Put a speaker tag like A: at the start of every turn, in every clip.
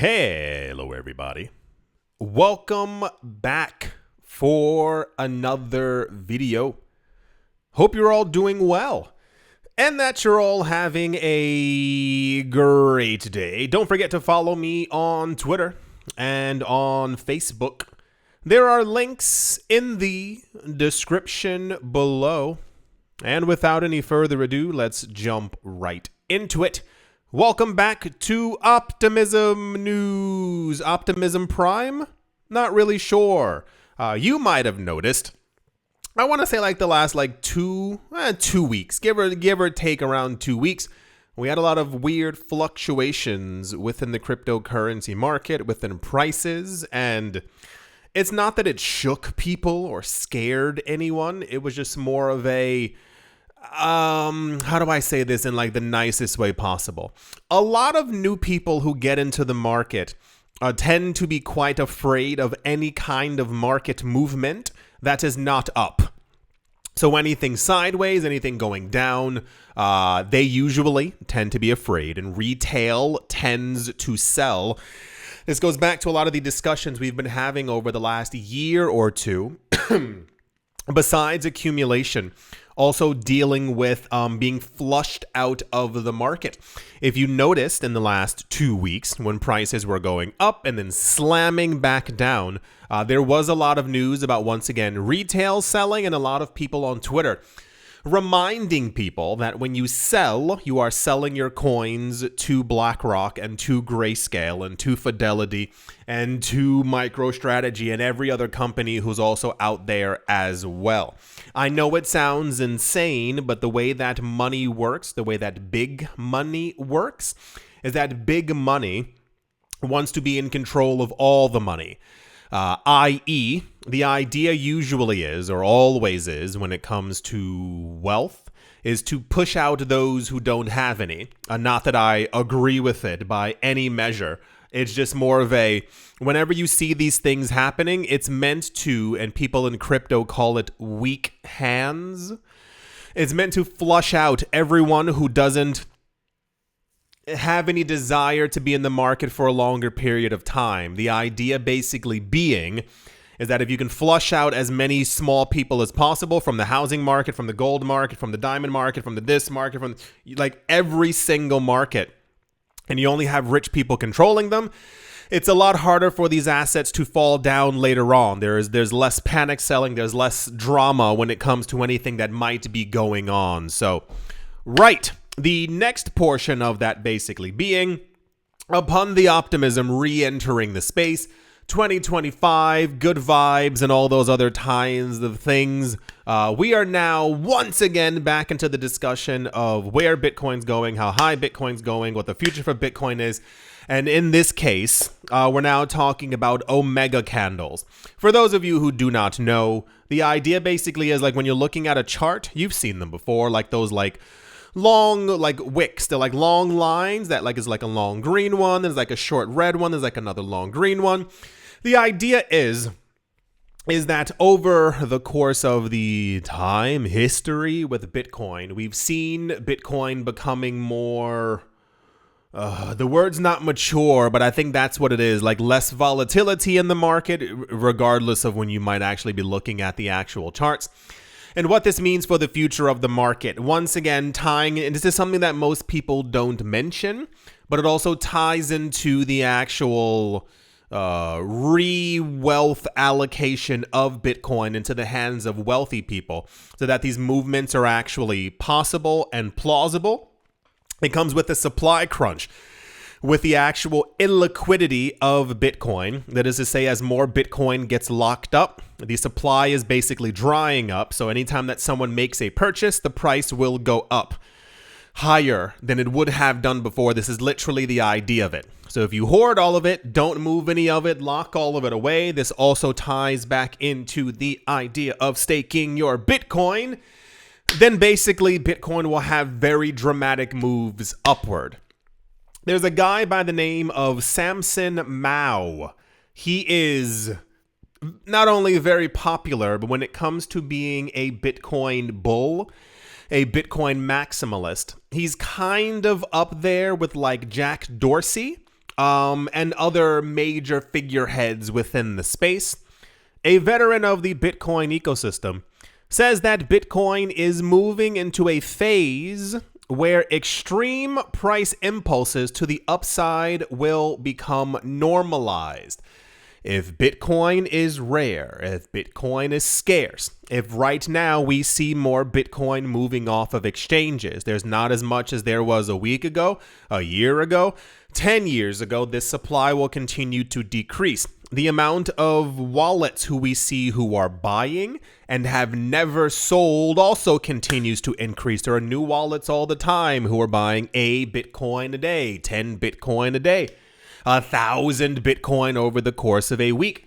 A: Hello, everybody. Welcome back for another video. Hope you're all doing well and that you're all having a great day. Don't forget to follow me on Twitter and on Facebook. There are links in the description below. And without any further ado, let's jump right into it. Welcome back to Optimism News. Optimism Prime? Not really sure. You might have noticed. I want to say like the last 2 weeks, give or take around 2 weeks, we had a lot of weird fluctuations within the cryptocurrency market, within prices, and it's not that it shook people or scared anyone. It was just more of a how do I say this in like the nicest way possible? A lot of new people who get into the market tend to be quite afraid of any kind of market movement that is not up. So anything sideways, anything going down, they usually tend to be afraid, and retail tends to sell. This goes back to a lot of the discussions we've been having over the last year or two. Besides accumulation, also dealing with being flushed out of the market. If you noticed in the last 2 weeks when prices were going up and then slamming back down, there was a lot of news about, once again, retail selling, and a lot of people on Twitter reminding people that when you sell, you are selling your coins to BlackRock and to Grayscale and to Fidelity and to MicroStrategy and every other company who's also out there as well. I know it sounds insane, but the way that money works, the way that big money works, is that big money wants to be in control of all the money. I.e., the idea usually is, or always is, when it comes to wealth, is to push out those who don't have any. Not that I agree with it by any measure. It's just more of a, whenever you see these things happening, it's meant to, and people in crypto call it weak hands. It's meant to flush out everyone who doesn't have any desire to be in the market for a longer period of time. The idea basically being is that if you can flush out as many small people as possible from the housing market, from the gold market, from the diamond market, from the this market, from like every single market, and you only have rich people controlling them, it's a lot harder for these assets to fall down later on. There's less panic selling, there's less drama when it comes to anything that might be going on. So, right. The next portion of that basically being, upon the optimism re-entering the space, 2025, good vibes, and all those other kinds of things, we are now once again back into the discussion of where Bitcoin's going, how high Bitcoin's going, what the future for Bitcoin is. And in this case, we're now talking about omega candles. For those of you who do not know, the idea basically is like when you're looking at a chart, you've seen them before, like those long wicks. They're like long lines that is like a long green one, there's like a short red one, there's like another long green one. The idea is that over the course of the time history with Bitcoin, we've seen Bitcoin becoming more the word's not mature, but I think that's what it is, like less volatility in the market, regardless of when you might actually be looking at the actual charts. And what this means for the future of the market. Once again, tying, and this is something that most people don't mention, but it also ties into the actual wealth allocation of Bitcoin into the hands of wealthy people, so that these movements are actually possible and plausible. It comes with a supply crunch, with the actual illiquidity of Bitcoin. That is to say, as more Bitcoin gets locked up, the supply is basically drying up. So anytime that someone makes a purchase, the price will go up higher than it would have done before. This is literally the idea of it. So if you hoard all of it, don't move any of it, lock all of it away. This also ties back into the idea of staking your Bitcoin. Then basically Bitcoin will have very dramatic moves upward. There's a guy by the name of Samson Mow. He is not only very popular, but when it comes to being a Bitcoin bull, a Bitcoin maximalist, he's kind of up there with like Jack Dorsey and other major figureheads within the space, a veteran of the Bitcoin ecosystem says that Bitcoin is moving into a phase where extreme price impulses to the upside will become normalized. If Bitcoin is rare, if Bitcoin is scarce, if right now we see more Bitcoin moving off of exchanges, there's not as much as there was a week ago, a year ago, 10 years ago, this supply will continue to decrease. The amount of wallets who we see who are buying and have never sold also continues to increase. There are new wallets all the time who are buying a Bitcoin a day, 10 Bitcoin a day, 1,000 Bitcoin over the course of a week.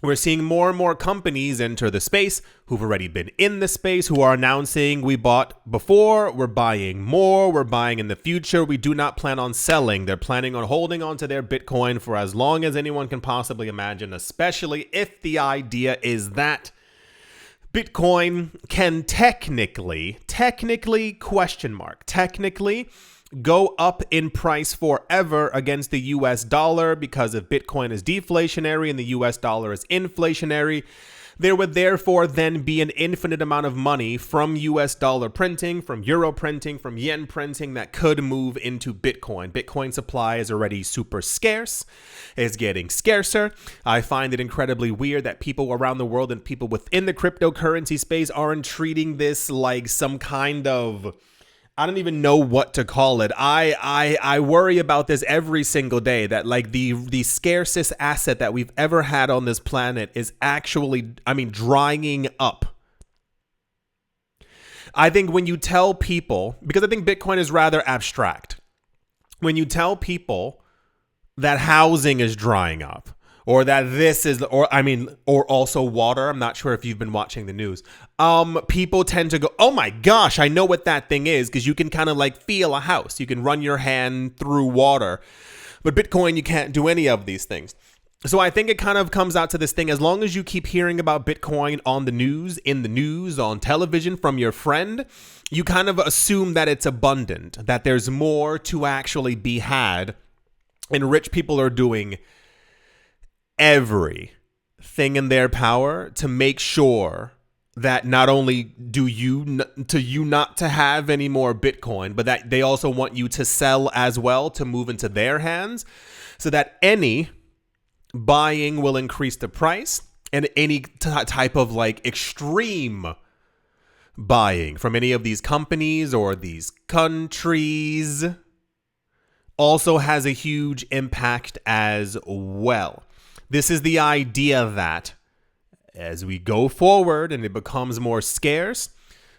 A: We're seeing more and more companies enter the space who've already been in the space, who are announcing we bought before, we're buying more, we're buying in the future. We do not plan on selling. They're planning on holding on to their Bitcoin for as long as anyone can possibly imagine, especially if the idea is that Bitcoin can technically go up in price forever against the US dollar, because if Bitcoin is deflationary and the US dollar is inflationary, there would therefore then be an infinite amount of money from US dollar printing, from euro printing, from yen printing that could move into Bitcoin. Bitcoin supply is already super scarce. It's getting scarcer. I find it incredibly weird that people around the world and people within the cryptocurrency space aren't treating this like some kind of, I don't even know what to call it. I worry about this every single day, that like the scarcest asset that we've ever had on this planet is actually, drying up. I think when you tell people, because I think Bitcoin is rather abstract, when you tell people that housing is drying up, or that this is, or also water. I'm not sure if you've been watching the news. People tend to go, oh my gosh, I know what that thing is, because you can kind of like feel a house. You can run your hand through water. But Bitcoin, you can't do any of these things. So I think it kind of comes out to this thing. As long as you keep hearing about Bitcoin on the news, in the news, on television from your friend, you kind of assume that it's abundant, that there's more to actually be had. And rich people are doing everything in their power to make sure that not only do you not to have any more Bitcoin, but that they also want you to sell as well, to move into their hands, so that any buying will increase the price, and any type of like extreme buying from any of these companies or these countries also has a huge impact as well. This is the idea that as we go forward and it becomes more scarce,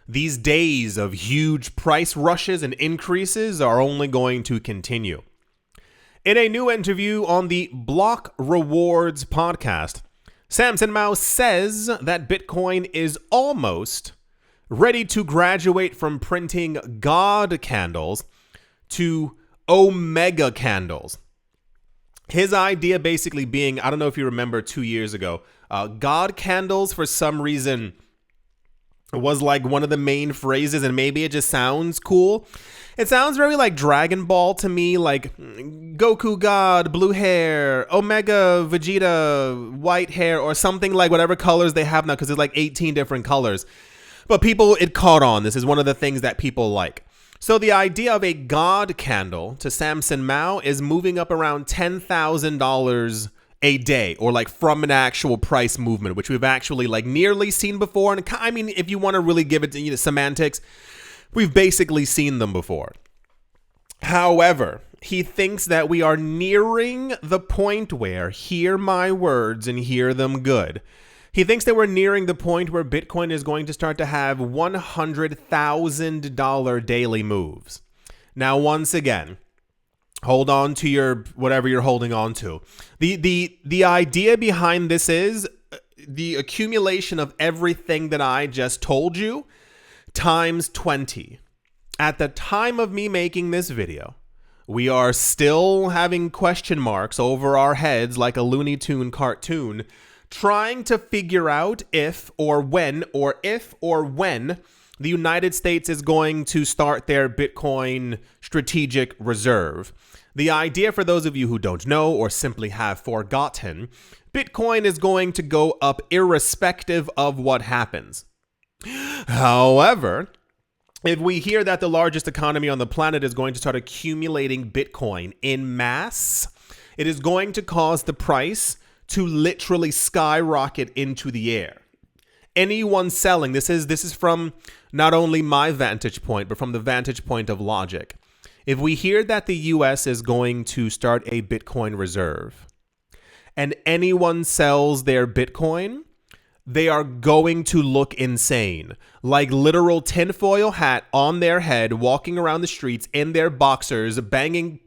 A: these days of huge price rushes and increases are only going to continue. In a new interview on the Block Rewards podcast, Samson Mow says that Bitcoin is almost ready to graduate from printing God candles to Omega candles. His idea basically being, I don't know if you remember 2 years ago, God candles for some reason was like one of the main phrases, and maybe it just sounds cool. It sounds very like Dragon Ball to me, like Goku God, blue hair, Omega Vegeta, white hair, or something like whatever colors they have now, because there's like 18 different colors. But people, it caught on. This is one of the things that people like. So the idea of a God candle to Samson Mow is moving up around $10,000 a day, or like from an actual price movement, which we've actually like nearly seen before. And I mean, if you want to really give it to semantics, we've basically seen them before. However, he thinks that we are nearing the point where, hear my words and hear them good, he thinks that we're nearing the point where Bitcoin is going to start to have $100,000 daily moves. Now, once again, hold on to your whatever you're holding on to. The idea behind this is the accumulation of everything that I just told you times 20. At the time of me making this video, we are still having question marks over our heads like a Looney Tune cartoon, trying to figure out if or when the United States is going to start their Bitcoin strategic reserve. The idea, for those of you who don't know or simply have forgotten, Bitcoin is going to go up irrespective of what happens. However, if we hear that the largest economy on the planet is going to start accumulating Bitcoin in mass, it is going to cause the price to literally skyrocket into the air. Anyone selling, this is from not only my vantage point, but from the vantage point of logic. If we hear that the US is going to start a Bitcoin reserve and anyone sells their Bitcoin, they are going to look insane. Like literal tinfoil hat on their head, walking around the streets in their boxers, banging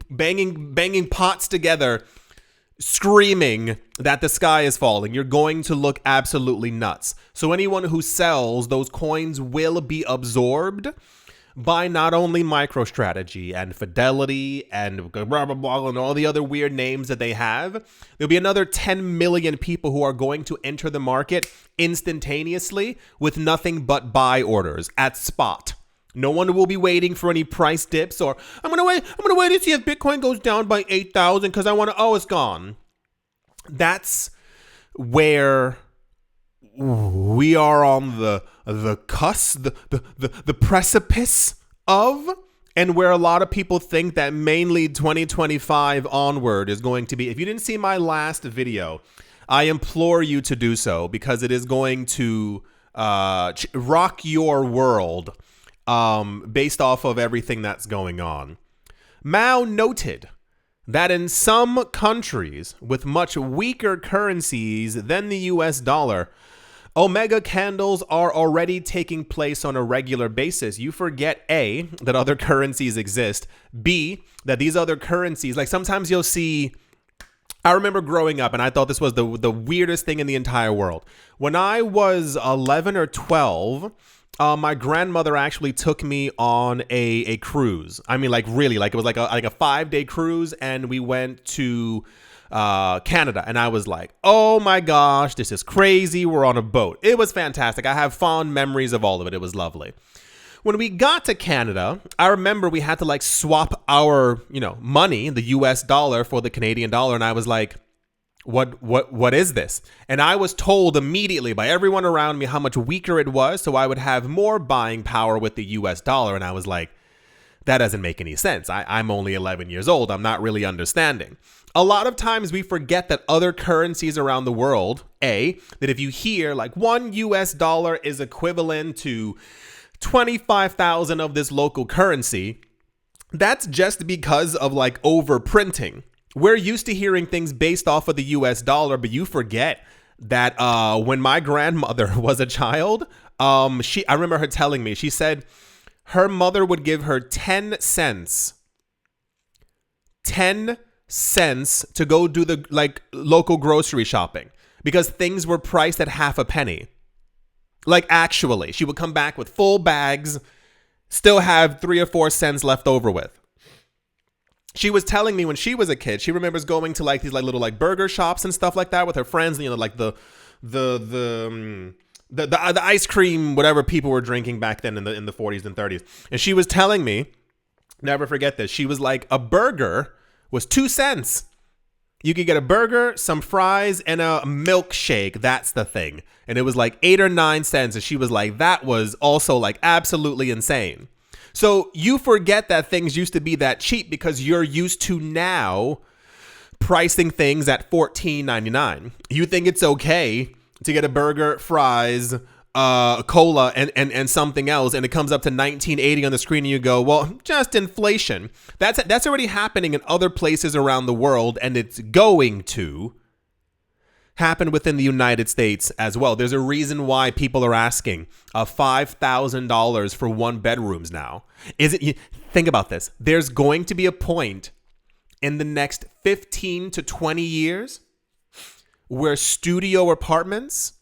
A: pots together, screaming that the sky is falling. You're going to look absolutely nuts. So anyone who sells those coins will be absorbed by not only MicroStrategy and Fidelity and blah, blah, blah, and all the other weird names that they have. There'll be another 10 million people who are going to enter the market instantaneously with nothing but buy orders at spot. No one will be waiting for any price dips or I'm gonna wait to see if Bitcoin goes down by 8,000 because I want to. Oh, it's gone. That's where we are on the cusp, the precipice of, and where a lot of people think that mainly 2025 onward is going to be. If you didn't see my last video, I implore you to do so because it is going to rock your world based off of everything that's going on. Mao noted that in some countries with much weaker currencies than the US dollar, Omega candles are already taking place on a regular basis. You forget A, that other currencies exist. B, that these other currencies, like sometimes you'll see, I remember growing up and I thought this was the weirdest thing in the entire world. When I was 11 or 12, my grandmother actually took me on a cruise. I mean, like really, like it was like a 5-day cruise, and we went to Canada, and I was like, oh my gosh, this is crazy. We're on a boat. It was fantastic. I have fond memories of all of it. It was lovely. When we got to Canada, I remember we had to like swap our, money, the US dollar for the Canadian dollar, and I was like, what is this? And I was told immediately by everyone around me how much weaker it was, so I would have more buying power with the US dollar, and I was like, that doesn't make any sense. I'm only 11 years old. I'm not really understanding. A lot of times we forget that other currencies around the world, that if you hear like $1 US is equivalent to 25,000 of this local currency, that's just because of like overprinting. We're used to hearing things based off of the US dollar, but you forget that when my grandmother was a child, I remember her telling me, she said her mother would give her 10 cents to go do the like local grocery shopping because things were priced at half a penny. Like actually, she would come back with full bags, still have 3 or 4 cents left over with. She was telling me when she was a kid, she remembers going to like these like little like burger shops and stuff like that with her friends, like the ice cream, whatever people were drinking back then in the 40s and 30s. And she was telling me, never forget this, she was like, a burger was 2 cents. You could get a burger, some fries, and a milkshake. That's the thing. And it was like 8 or 9 cents. And she was like, that was also like absolutely insane. So you forget that things used to be that cheap because you're used to now pricing things at $14.99. You think it's okay to get a burger, fries, cola, and something else, and it comes up to $19.80 on the screen, and you go, well, just inflation. That's already happening in other places around the world, and it's going to happen within the United States as well. There's a reason why people are asking $5,000 for 1-bedrooms now. Think about this. There's going to be a point in the next 15 to 20 years where studio apartments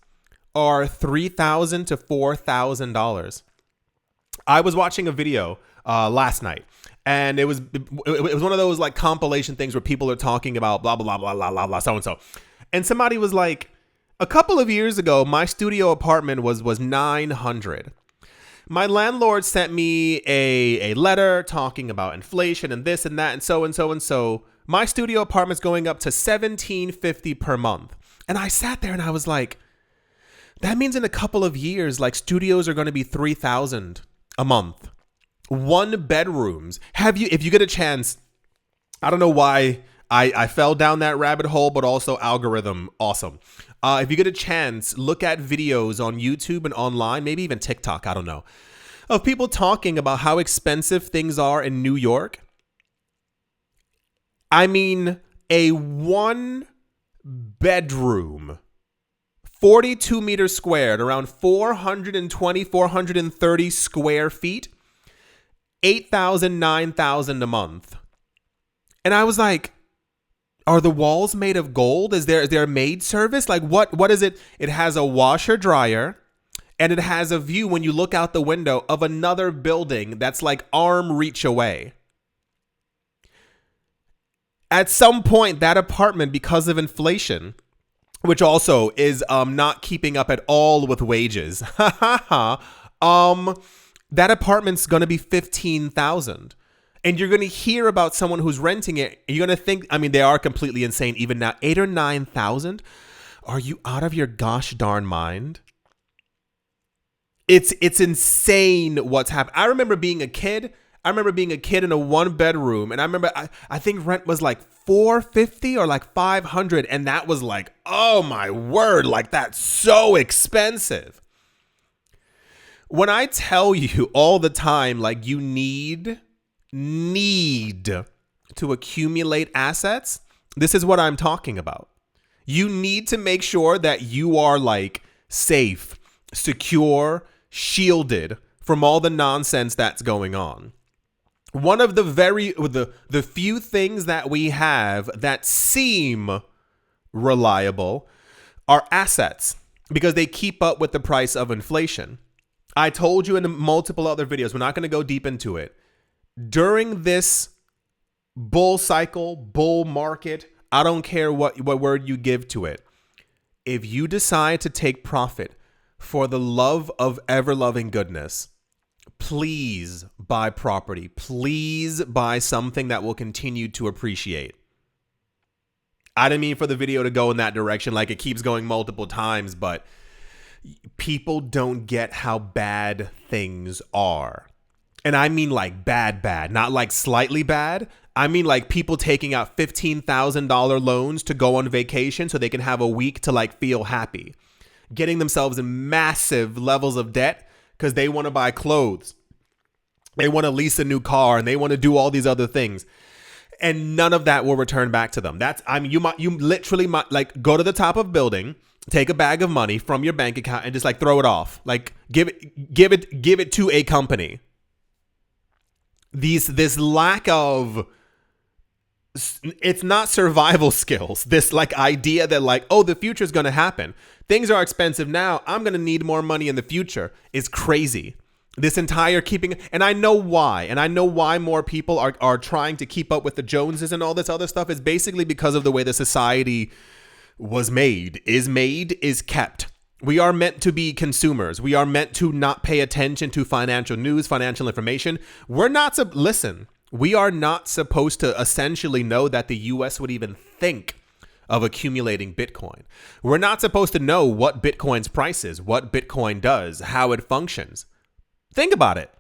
A: are $3,000 to $4,000. I was watching a video last night, and it was one of those like compilation things where people are talking about blah blah blah blah blah blah so and so, and somebody was like, a couple of years ago, my studio apartment was $900. My landlord sent me a letter talking about inflation and this and that and so and so and so. My studio apartment's going up to $1,750 per month. And I sat there and I was like, that means in a couple of years, like studios are going to be $3,000 a month. One bedrooms. If you get a chance, I don't know why I fell down that rabbit hole, but also algorithm, awesome. If you get a chance, look at videos on YouTube and online, maybe even TikTok, I don't know, of people talking about how expensive things are in New York. I mean, a one bedroom, 42 meters squared, around 420, 430 square feet, 8,000, 9,000 a month. And I was like, are the walls made of gold? Is there a maid service? Like what is it? It has a washer dryer and it has a view when you look out the window of another building that's like arm reach away. At some point, that apartment, because of inflation, which also is not keeping up at all with wages, that apartment's going to be $15,000. And you're going to hear about someone who's renting it. You're going to think, I mean, they are completely insane. Even now, 8,000 or 9,000. Are you out of your gosh darn mind? It's insane what's happened. I remember being a kid in a one bedroom, and I remember I think rent was like $450 or like $500, and that was like, oh my word, like that's so expensive. When I tell you all the time, like you need to accumulate assets, this is what I'm talking about. You need to make sure that you are like safe, secure, shielded from all the nonsense that's going on. One of the few things that we have that seem reliable are assets because they keep up with the price of inflation. I told you in multiple other videos, we're not going to go deep into it. During this bull cycle, bull market, I don't care what word you give to it. If you decide to take profit for the love of ever-loving goodness, please buy property. Please buy something that will continue to appreciate. I didn't mean for the video to go in that direction like it keeps going multiple times, but people don't get how bad things are. And I mean like bad, not like slightly bad. I mean like people taking out $15,000 loans to go on vacation so they can have a week to like feel happy. Getting themselves in massive levels of debt because they want to buy clothes. They want to lease a new car and they want to do all these other things. And none of that will return back to them. You literally might like go to the top of a building, take a bag of money from your bank account and just like throw it off. Like give it to a company. This lack of, it's not survival skills. This like idea that like, oh, the future is going to happen. Things are expensive now. I'm going to need more money in the future is crazy. This entire keeping, and I know why. And I know why more people are trying to keep up with the Joneses and all this other stuff is basically because of the way the society was made, is kept. We are meant to be consumers. We are meant to not pay attention to financial news, financial information. Listen, we are not supposed to essentially know that the US would even think of accumulating Bitcoin. We're not supposed to know what Bitcoin's price is, what Bitcoin does, how it functions. Think about it.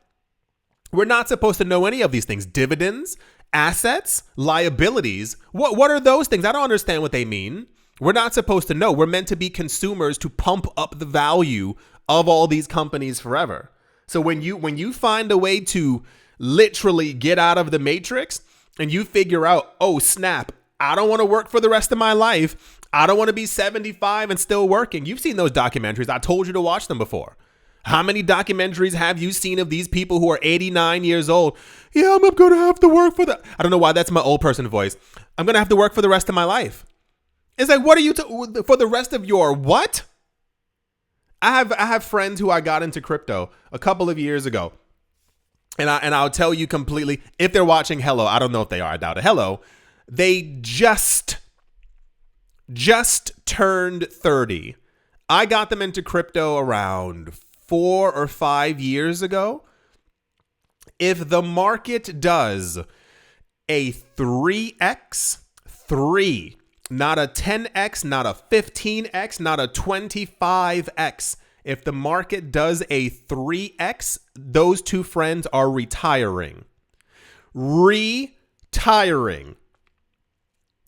A: We're not supposed to know any of these things. Dividends, assets, liabilities. What are those things? I don't understand what they mean. We're not supposed to know. We're meant to be consumers to pump up the value of all these companies forever. So when you find a way to literally get out of the matrix and you figure out, oh snap, I don't want to work for the rest of my life. I don't want to be 75 and still working. You've seen those documentaries. I told you to watch them before. How many documentaries have you seen of these people who are 89 years old? Yeah, I'm going to have to work for I don't know why that's my old person voice. I'm going to have to work for the rest of my life. It's like, what are you for the rest of your what? I have friends who I got into crypto a couple of years ago. And I'll tell you completely, if they're watching, hello, I don't know if they are, I doubt it. Hello. They just turned 30. I got them into crypto around 4 or 5 years ago, if the market does a 3x, not a 10x, not a 15x, not a 25x. If the market does a 3x, those two friends are retiring. Retiring.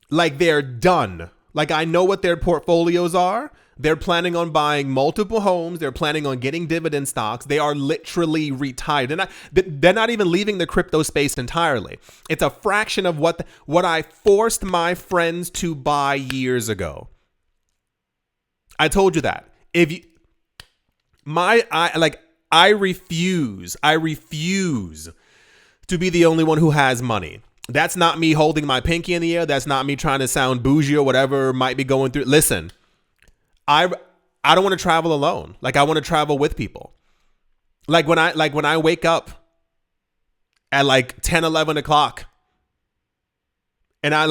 A: Like they're done. Like I know what their portfolios are. They're planning on buying multiple homes. They're planning on getting dividend stocks. They are literally retired. They're not even leaving the crypto space entirely. It's a fraction of what I forced my friends to buy years ago. I told you that. If you, I refuse to be the only one who has money. That's not me holding my pinky in the air. That's not me trying to sound bougie or whatever might be going through. Listen. I don't want to travel alone. Like I want to travel with people. Like when I wake up at like 10, 11 o'clock and I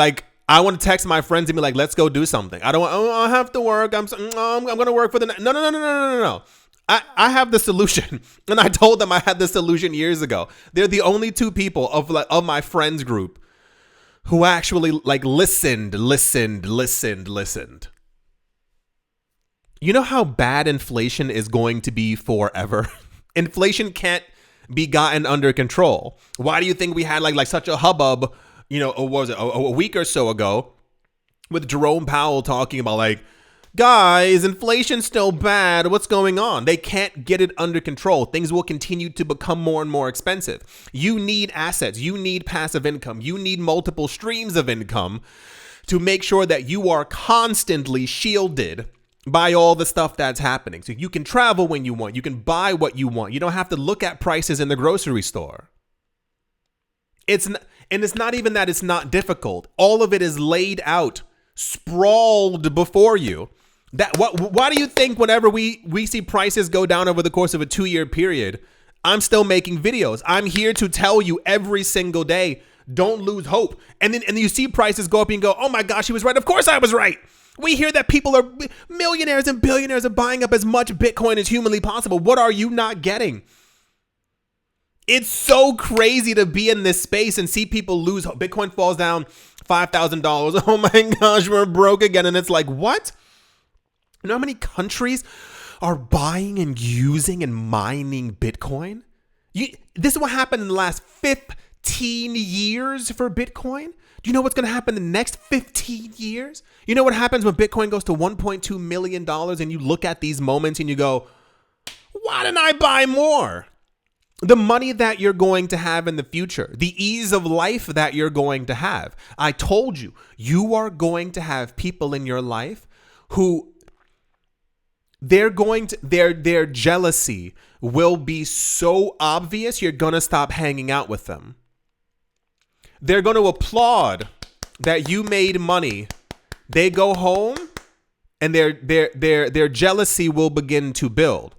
A: want to text my friends and be like, let's go do something. I don't want, I have to work. I'm going to work for the, no. I have the solution. And I told them I had the solution years ago. They're the only two people of my friends group who actually like listened. You know how bad inflation is going to be forever? Inflation can't be gotten under control. Why do you think we had like such a hubbub, what was it, a week or so ago with Jerome Powell talking about like, guys, inflation's still bad. What's going on? They can't get it under control. Things will continue to become more and more expensive. You need assets. You need passive income. You need multiple streams of income to make sure that you are constantly shielded by all the stuff that's happening. So you can travel when you want. You can buy what you want. You don't have to look at prices in the grocery store. It's not even that it's not difficult. All of it is laid out, sprawled before you. Why do you think whenever we see prices go down over the course of a 2-year period, I'm still making videos? I'm here to tell you every single day, don't lose hope. And then you see prices go up and you go, oh my gosh, he was right. Of course I was right. We hear that people are millionaires and billionaires are buying up as much Bitcoin as humanly possible. What are you not getting? It's so crazy to be in this space and see people lose. Bitcoin falls down $5,000. Oh my gosh, we're broke again. And it's like, what? You know how many countries are buying and using and mining Bitcoin? This is what happened in the last 15 years for Bitcoin. Do you know what's going to happen in the next 15 years? You know what happens when Bitcoin goes to $1.2 million and you look at these moments and you go, why didn't I buy more? The money that you're going to have in the future, the ease of life that you're going to have. I told you, you are going to have people in your life who their jealousy will be so obvious you're going to stop hanging out with them. They're going to applaud that you made money. They go home and their jealousy will begin to build.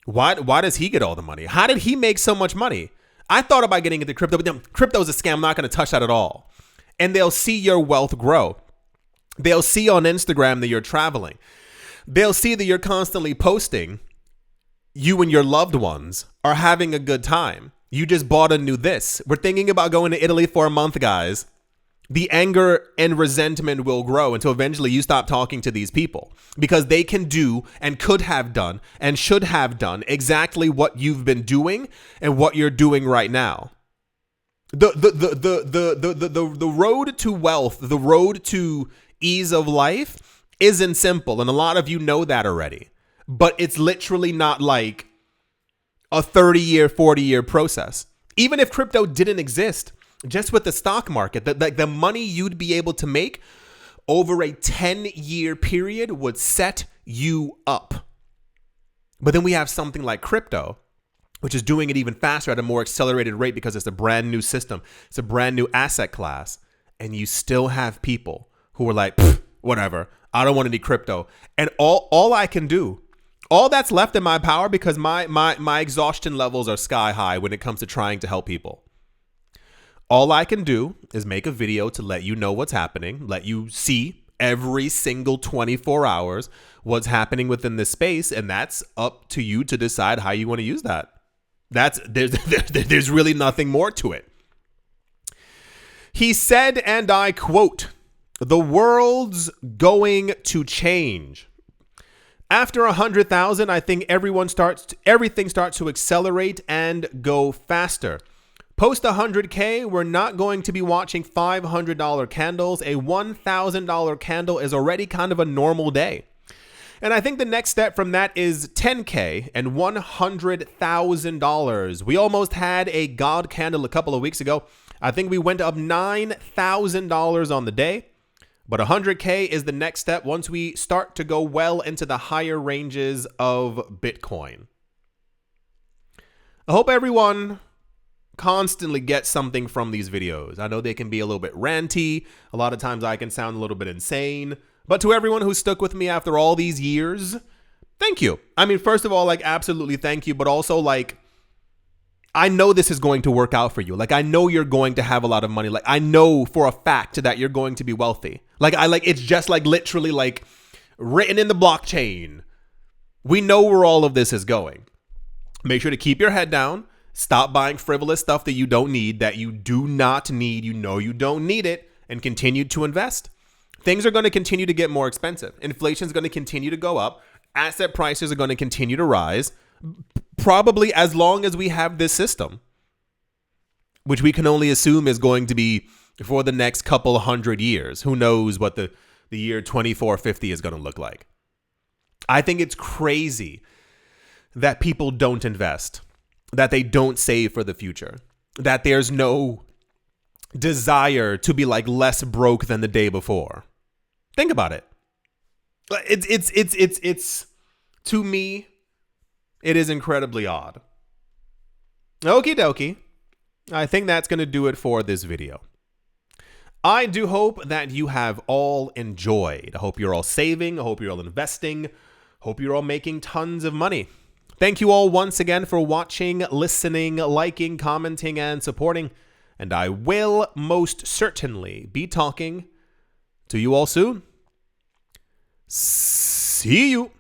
A: Why does he get all the money? How did he make so much money? I thought about getting into crypto, but crypto is a scam. I'm not going to touch that at all. And they'll see your wealth grow. They'll see on Instagram that you're traveling. They'll see that you're constantly posting. You and your loved ones are having a good time. You just bought a new this. We're thinking about going to Italy for a month, guys. The anger and resentment will grow until eventually you stop talking to these people because they can do and could have done and should have done exactly what you've been doing and what you're doing right now. The road to wealth, the road to ease of life isn't simple. And a lot of you know that already, but it's literally not like a 30-year, 40-year process. Even if crypto didn't exist, just with the stock market, the money you'd be able to make over a 10-year period would set you up. But then we have something like crypto, which is doing it even faster at a more accelerated rate because it's a brand new system. It's a brand new asset class. And you still have people who are like, whatever, I don't want any crypto. And all I can do, all that's left in my power, because my exhaustion levels are sky high when it comes to trying to help people. All I can do is make a video to let you know what's happening, let you see every single 24 hours what's happening within this space, and that's up to you to decide how you want to use that. There's really nothing more to it. He said, and I quote, "The world's going to change. After 100,000, I think everything starts to accelerate and go faster. Post 100K, we're not going to be watching $500 candles. A $1,000 candle is already kind of a normal day. And I think the next step from that is 10K and $100,000. We almost had a God candle a couple of weeks ago. I think we went up $9,000 on the day. But 100K is the next step once we start to go well into the higher ranges of Bitcoin." I hope everyone constantly gets something from these videos. I know they can be a little bit ranty. A lot of times I can sound a little bit insane. But to everyone who stuck with me after all these years, thank you. I mean, first of all, like, absolutely thank you. But also, like, I know this is going to work out for you. Like, I know you're going to have a lot of money. Like, I know for a fact that you're going to be wealthy. It's just like literally like written in the blockchain. We know where all of this is going. Make sure to keep your head down. Stop buying frivolous stuff that you don't need, that you do not need. You know you don't need it, and continue to invest. Things are going to continue to get more expensive. Inflation is going to continue to go up. Asset prices are going to continue to rise. Probably as long as we have this system, which we can only assume is going to be for the next couple 100 years. Who knows what the year 2450 is going to look like. I think it's crazy that people don't invest, that they don't save for the future, that there's no desire to be like less broke than the day before. Think about it. It's to me, it is incredibly odd. Okie dokie. I think that's going to do it for this video. I do hope that you have all enjoyed. I hope you're all saving. I hope you're all investing. Hope you're all making tons of money. Thank you all once again for watching, listening, liking, commenting, and supporting. And I will most certainly be talking to you all soon. See you.